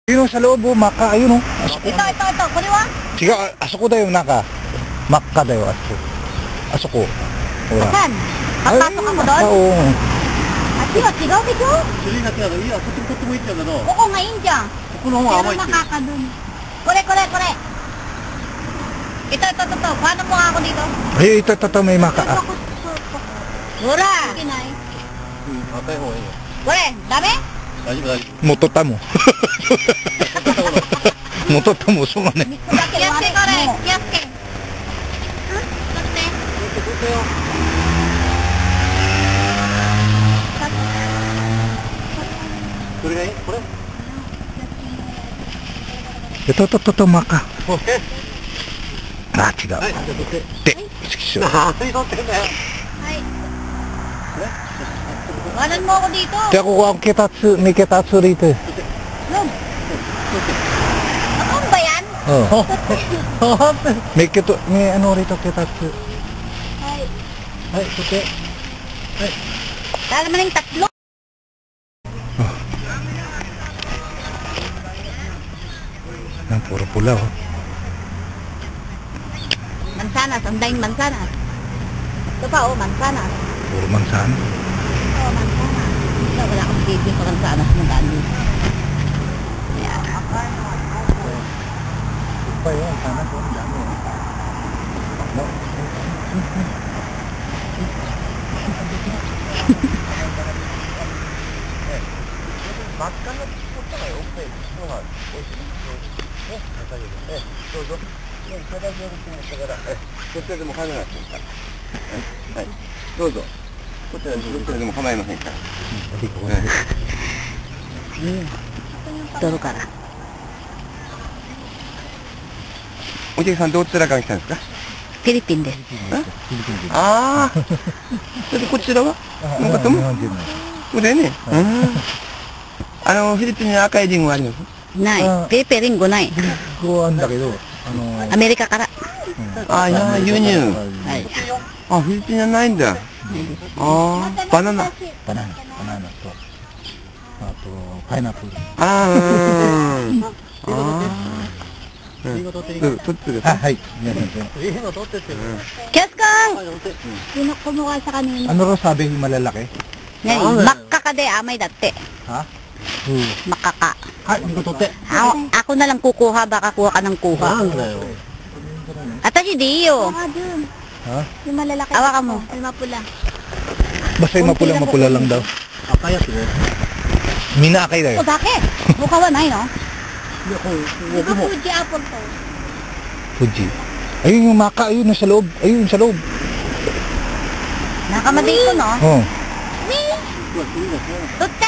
Yun sa loob, maka, ayun o. Ito,これは? Sige, asoko dayo, naka. Makka dayo, asoko. Saan? Papasok ako doon? Oo. Atiは違うでしょ? 種類が違うの。いや、とってもいいんだけど。ここがいいんじゃん。ここの方が甘いって。 Pero nakakadun. Kore. Ito. Paano mo ako dito? Ay, ito, may maka. Mura! 赤い方がいいよ。これ、ダメ? 大丈夫。Mototta mo. Mototta mo, so nga ne. 気をつけこれ、気をつけ。そして。どれがいい？これ？ Ito, maka. Ah, 違う。はい、じゃあ取って。で、sikisyo. 何取ってんだよ。はい。Walan mo ako dito. Kaya kukuha ang kitatsu, may kitatsu rito. Yun. Ano ba yan? Oo. May ano rito, kitatsu. Ay. Ay, tuti. Ay. Kala mo na yung tatlo. Yan, puro pula, oh. Mansanas, ang daing mansanas. Ito pa, oh, mansanas. Puro mansan. Oh, mansanas. Ito, wala akong video sa mansanas na dali. Yan. Pa yun, sana po, ang dami. No? Turo ka na. おじいさんどちらから来たんですか？ Philippineです。ああ。それでこちらは？なんかとも。これね。フィリピンに赤いリンゴあります？ない。ペーペーリンゴない。こうあんだけど、アメリカから。あ、いや、輸入。はい。あ、フィリピンじゃないんだ。ああ、バナナ。バナナと、あと、パイナップル。ああ、うん。ああ。取ってる。Ah, hay. Kiyos kang! Kumuha sa kanina. Ano raw sabi yung malalaki? Ngayon, makakade, amay dati. Ha? Makaka. Ha, hindi ko tote. Ako na lang kukuha, baka kuha ka ng kuha. Atashi di iyo. Ha? Yung malalaki. Awa ka mo. Yung mapula. Basta yung mapula lang daw. Akaya ko. Minakay daw. O, bakit? Buka wa na, no? Di ba Fuji apple to? Fuji. Ayun yung maka, ayun sa loob. Ayun sa loob. Nakamading ko, no? Oh. Tutte!